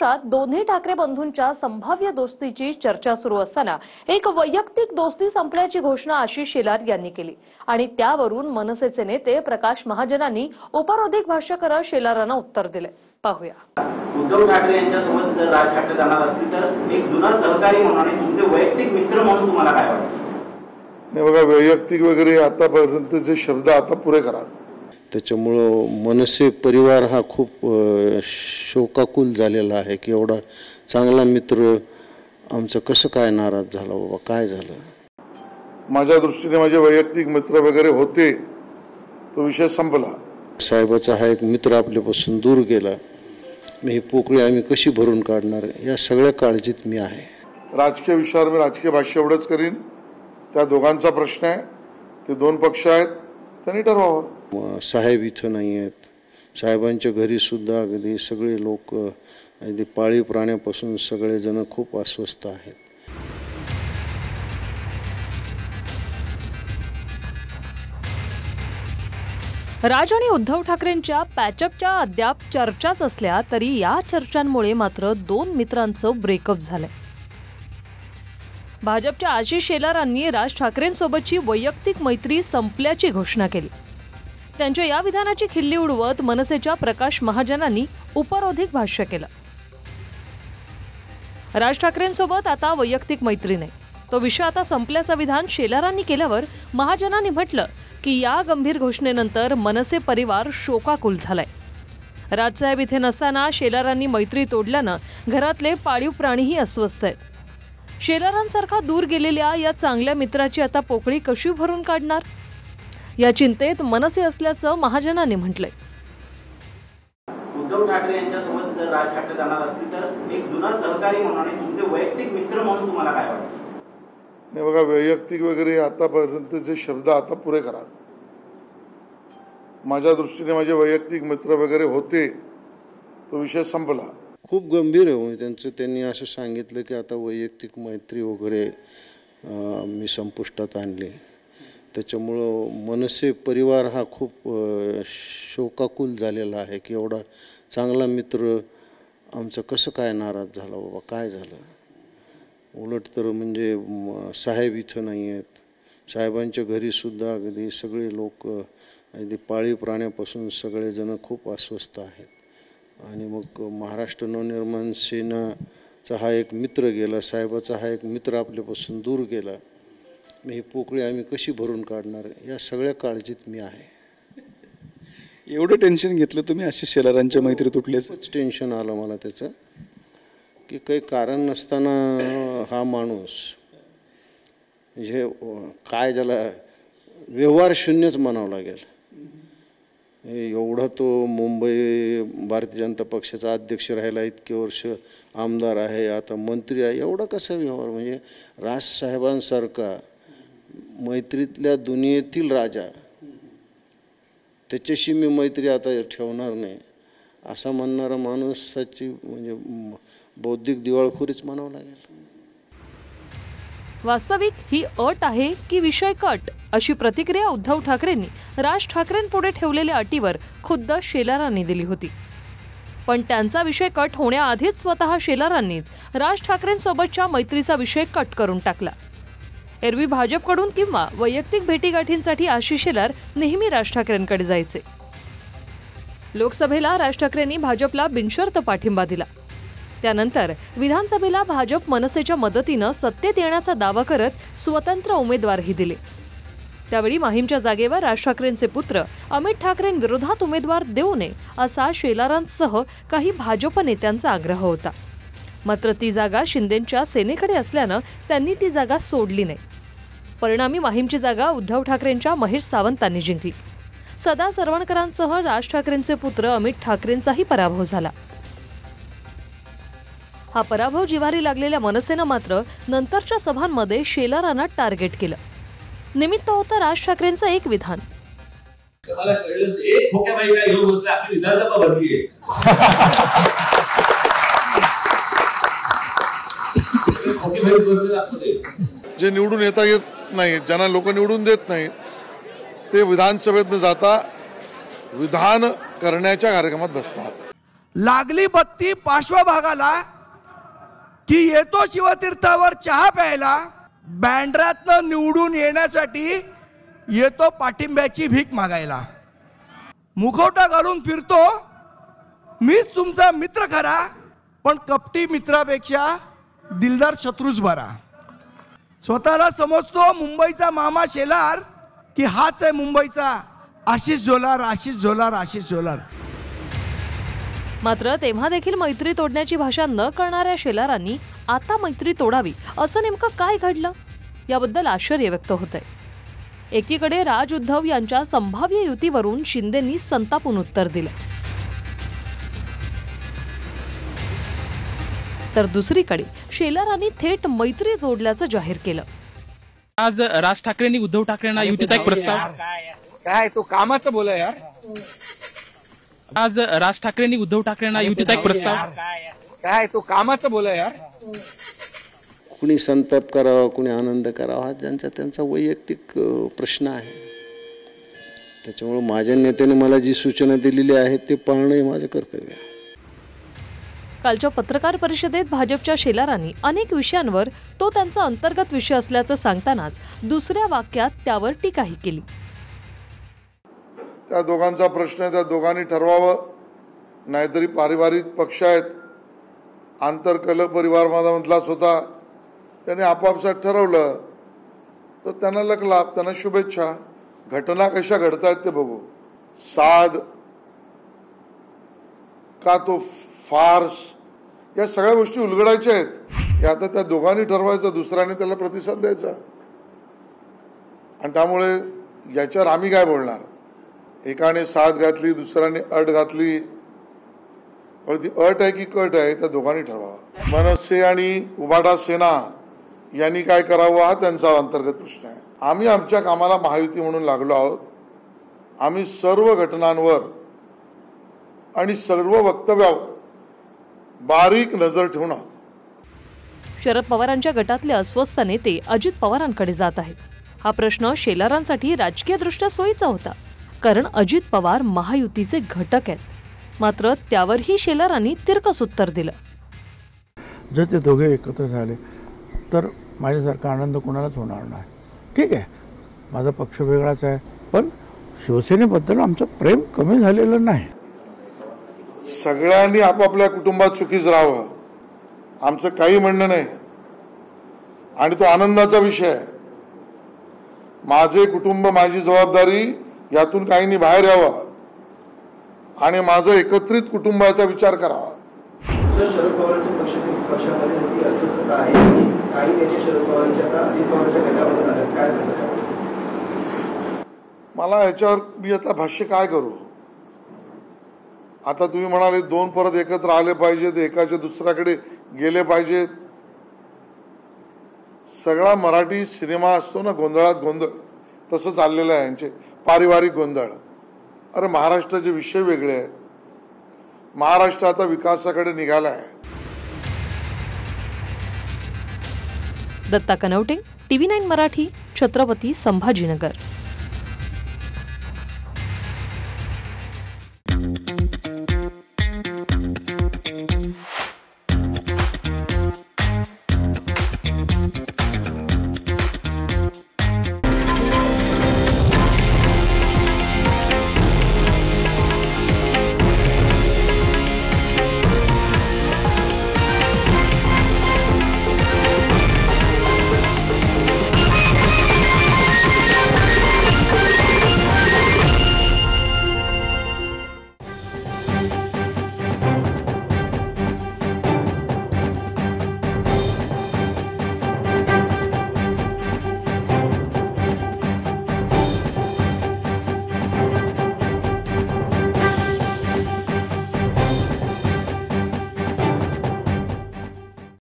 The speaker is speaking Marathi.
महाराष्ट्रात दोन्ही ठाकरे बंधूंच्या संभाव्य दोस्तीची चर्चा सुरू असताना एक वैयक्तिक दोस्ती संपल्याची घोषणा आशिष शेलार यांनी केली आणि त्यावरून मनसेचे नेते प्रकाश महाजनांनी उपरोधिक भाष्य करत शेलारांना उत्तर दिले. पाहूया. उद्धव ठाकरे यांच्यासोबत जर राज ठाकरे जाणार असतील तर एक जुना सहकारी म्हणून आणि तुमचे वैयक्तिक मित्र म्हणून तुम्हाला काय वाटतं? नाही बघा, वैयक्तिक वगैरे आतापर्यंतचे शब्द आता पुरे करा. त्याच्यामुळं मनसे परिवार हा खूप शोकाकुल झालेला आहे की एवढा चांगला मित्र आमचं कसं काय नाराज झाला, बाबा काय झालं. माझ्या दृष्टीने माझे वैयक्तिक मित्र वगैरे होते, तो विषय संपला. साहेबाचा हा एक मित्र आपल्यापासून दूर गेला, मी ही पोकळी आम्ही कशी भरून काढणार या सगळ्या काळजीत मी आहे. राजकीय विषयावर मी राजकीय भाष्य एवढंच करीन. त्या दोघांचा प्रश्न आहे, ते दोन पक्ष आहेत, त्यांनी ठरवावं. साहेब इथं नाही आहेत, साहेबांच्या घरी सुद्धा अगदी सगळे लोक अगदी पाळीव प्राण्यापासून सगळेजण खूप अस्वस्थ आहेत. राज आणि उद्धव ठाकरेंच्या पॅचअपच्या अद्याप चर्चाच असल्या तरी या चर्चांमुळे मात्र दोन मित्रांचं ब्रेकअप झालंय. भाजपच्या आशिष शेलारांनी राज ठाकरेंसोबतची वैयक्तिक मैत्री संपल्याची घोषणा केली. त्यांच्या या विधानाची खिल्ली उडवत मनसेच्या प्रकाश महाजनांनी उपरोधिक भाष्य केलं. राज ठाकरेंसोबत आता वैयक्तिक मैत्री नाही, तो विषय आता संपल्याचं विधान शेलारांनी केल्यावर महाजनांनी म्हटलं की या गंभीर घोषणेनंतर मनसे परिवार शोकाकुल झालाय. राजसाहेब इथे नसताना शेलारांनी मैत्री तोडल्यानं घरातले पाळीव प्राणीही अस्वस्थ आहेत. शेलारांसारखा दूर गेलेल्या या चांगल्या मित्राची आता पोकळी कशी भरून काढणार या चिंतेत मनसे असल्याचं महाजनांनी म्हटलंय. उद्धव ठाकरे यांच्यासोबत जर राज ठाकरे जाणार असतील तर एक जुना सहकारी म्हणून आणि तुमचे वैयक्तिक मित्र म्हणून तुम्हाला काय वाटतं? नाही बघा, वैयक्तिक वगैरे आतापर्यंतचे शब्द आता पुरे करा. माझ्या दृष्टीने माझे वैयक्तिक मित्र वगैरे होते, तो विषय संपला. खूप गंभीर आहे. त्यांचं त्यांनी असं सांगितलं की आता वैयक्तिक मैत्री वगैरे मी संपुष्टात आणली. त्याच्यामुळं मनसे परिवार हा खूप शोकाकुल झालेला आहे की एवढा चांगला मित्र आमचं कसं काय नाराज झाला, बाबा काय झालं. उलट तर म्हणजे साहेब इथं नाही आहेत, साहेबांच्या घरी सुद्धा अगदी सगळे लोक अगदी पाळीव प्राण्यापासून सगळेजण खूप अस्वस्थ आहेत. आणि मग महाराष्ट्र नवनिर्माण सेनाचा हा एक मित्र गेला, साहेबाचा हा एक मित्र आपल्यापासून दूर गेला, मी ही पोकळी आम्ही कशी भरून काढणार या सगळ्या काळजीत मी आहे. एवढं टेन्शन घेतलं तुम्ही आशिष शेलारांच्या मैत्री तुटल्याचं? टेन्शन आलं मला त्याचं की काही कारण नसताना हा माणूस म्हणजे काय ज्याला व्यवहार शून्यच म्हणावं लागेल. एवढा तो मुंबई भारतीय जनता पक्षाचा अध्यक्ष राहिला, इतके वर्ष आमदार आहे, आता मंत्री आहे, एवढा कसा व्यवहार. म्हणजे राजसाहेबांसारखा मैत्रीतल्या दुनियेतील राजा, त्याच्याशी मी मैत्री आता ठेवणार नाही असा म्हणणारा माणसाची म्हणजे बौद्धिक दिवाळखोरीच म्हणावं लागेल. वास्तविक ही अट आहे की विषय कट, अशी प्रतिक्रिया उद्धव ठाकरेंनी राज ठाकरेंपुढे ठेवलेल्या अटीवर खुद्द शेलारांनी दिली होती. पण त्यांचा विषय कट होण्याआधीच स्वतः शेलारांनीच राज ठाकरेंसोबतच्या मैत्रीचा विषय कट करून टाकला. एरवी भाजपकडून किंवा वैयक्तिक भेटीगाठींसाठी आशिष शेलार नेहमी राज ठाकरेंकडे जायचे. लोकसभेला राज ठाकरेंनी भाजपला बिनशर्त पाठिंबा दिला. त्यानंतर विधानसभेला भाजप मनसेच्या मदतीनं सत्तेत येण्याचा दावा करत स्वतंत्र उमेदवारही दिले. त्यावेळी माहीमच्या जागेवर राज ठाकरेंचे पुत्र अमित ठाकरेंविरोधात उमेदवार देऊ नये असा शेलारांसह काही भाजप नेत्यांचा आग्रह होता. मात्र ती जागा शिंदेंच्या सेनेकडे असल्यानं त्यांनी ती जागा सोडली नाही. परिणामी माहीमची जागा उद्धव ठाकरेंच्या महेश सावंतांनी जिंकली. सदा सरवणकरांसह राज ठाकरेंचे पुत्र अमित ठाकरेंचाही पराभव झाला. हा पराभव जिव्हारी लागलेल्या मनसेनं मात्र नंतरच्या सभांमध्ये शेलारांना टार्गेट केलं. निमित्त होतं राज ठाकरेंचं एक विधान. जे निवडून येता येत नाहीत, ज्यांना लोक निवडून देत नाहीत, ते विधानसभेत न जाता विधान करण्याच्या कार्यक्रमात बसतात. लागली बत्ती पार्श्वभागाला की येतो शिवतीर्थावर चहा प्यायला, बँड्रातनं निवडून येण्यासाठी येतो पाठिंब्याची भीक मागायला. मुखवटा घालून फिरतो मीच तुमचा मित्र खरा, पण कपटी मित्रापेक्षा दिलदार शत्रूच बरा. स्वतःला समजतो मुंबईचा मामा शेलार, की हाच आहे मुंबईचा आशिष जोलार, आशिष जोलार, आशिष जोलार. मात्र तेव्हा देखील मैत्री तोडण्याची भाषा न कळणाऱ्या शेलारांनी आता मैत्री तोडावी असं नेमकं काय घडलं याबद्दल आश्चर्य व्यक्त होतंय. एकीकडे राज उद्धव यांच्या संभाव्य युतीवरून शिंदेंनी संतापून उत्तर दिलं, तर दुसरीकडे शेलारांनी थेट मैत्री तोडल्याचं जाहीर केलं. आज राज ठाकरेंनी उद्धव ठाकरेंना युतीचा एक प्रस्ताव, काय तो कामाचं बोला यार. आज राज ठाकरेंनी उद्धव ठाकरेंना युतीचा एक प्रस्ताव, काय तो कामाचं बोला यार. कुणी संताप करावा, कुणी आनंद करावा, हा त्यांचा वैयक्तिक प्रश्न आहे. त्याच्यामुळे माझ्या नेत्याने मला जी सूचना दिलेली आहे ते पाळणं हे माझं कर्तव्य आहे. कालच्या पत्रकार परिषदेत भाजपच्या शेलारांनी अनेक विषयांवर तो त्यांचा अंतर्गत विषय असल्याचं सांगतानाच दुसऱ्या वाक्यात त्यावर टीकाही केली. त्या दोघांचा प्रश्न आहे, त्या दोघांनी ठरवावं. नाहीतरी पारिवारिक पक्ष आहेत, आंतरकल परिवार मधलाच होता, त्याने आपापसात ठरवलं तर त्यांना लक लाभ, त्यांना शुभेच्छा. घटना कशा घडतायत ते बघू. साध का तो फार्स, या सगळ्या गोष्टी उलगडायच्या आहेत. हे आता त्या दोघांनी ठरवायचं, दुसऱ्याने त्याला प्रतिसाद द्यायचा. आणि त्यामुळे याच्यावर आम्ही काय बोलणार. एकाने साथ घातली, दुसऱ्याने अट घातली, पण ती अट आहे की कट आहे त्या दोघांनी ठरवावं. मनसे आणि उभाटा सेना यांनी काय करावं हा त्यांचा अंतर्गत प्रश्न आहे. आम्ही आमच्या कामाला महायुती म्हणून लागलो आहोत. आम्ही सर्व घटनांवर आणि सर्व वक्तव्यावर बारीक नजर ठेवून आहोत. शरद पवारांच्या गटातले अस्वस्थ नेते अजित पवारांकडे जात आहेत. हा प्रश्न शेलारांसाठी राजकीयदृष्ट्या सोयीचा होता, कारण अजित पवार महायुतीचे घटक आहेत. मात्र त्यावरही शेलारांनी तिरकस उत्तर दिलं. जर ते दोघे एकत्र झाले तर माझ्यासारखा आनंद कोणालाच होणार नाही. ठीक आहे, माझा पक्ष वेगळाच आहे, पण शिवसेनेबद्दल आमचं प्रेम कमी झालेलं नाही. सगळ्यांनी आपापल्या कुटुंबात सुखीच राहावं, आमचं काही म्हणणं नाही. आणि तो आनंदाचा विषय आहे. माझे कुटुंब, माझी जबाबदारी, यातून काहींनी बाहेर यावं आणि माझं एकत्रित कुटुंबाचा विचार करावा. शरद पवारांच्या पक्षामध्ये अस्वस्थता आहे, काही नेते शरद पवारांच्या अजित पवारांच्या गटामध्ये झाले, काय सांगतात? मला याच्यावर मी आता भाष्य काय करू. आता तुम्ही म्हणाले दोन परत एकत्र आले पाहिजेत, एकाच्या दुसऱ्याकडे गेले पाहिजेत. सगळा मराठी सिनेमा असतो ना गोंधळात गोंधळ, तसं चाललेलं आहे यांचे पारिवारिक गोंधळ. अरे महाराष्ट्राचे विषय वेगळे आहेत. महाराष्ट्र आता विकासाकडे निघाला आहे. दत्ता कनवटे, TV9 मराठी, छत्रपती संभाजीनगर.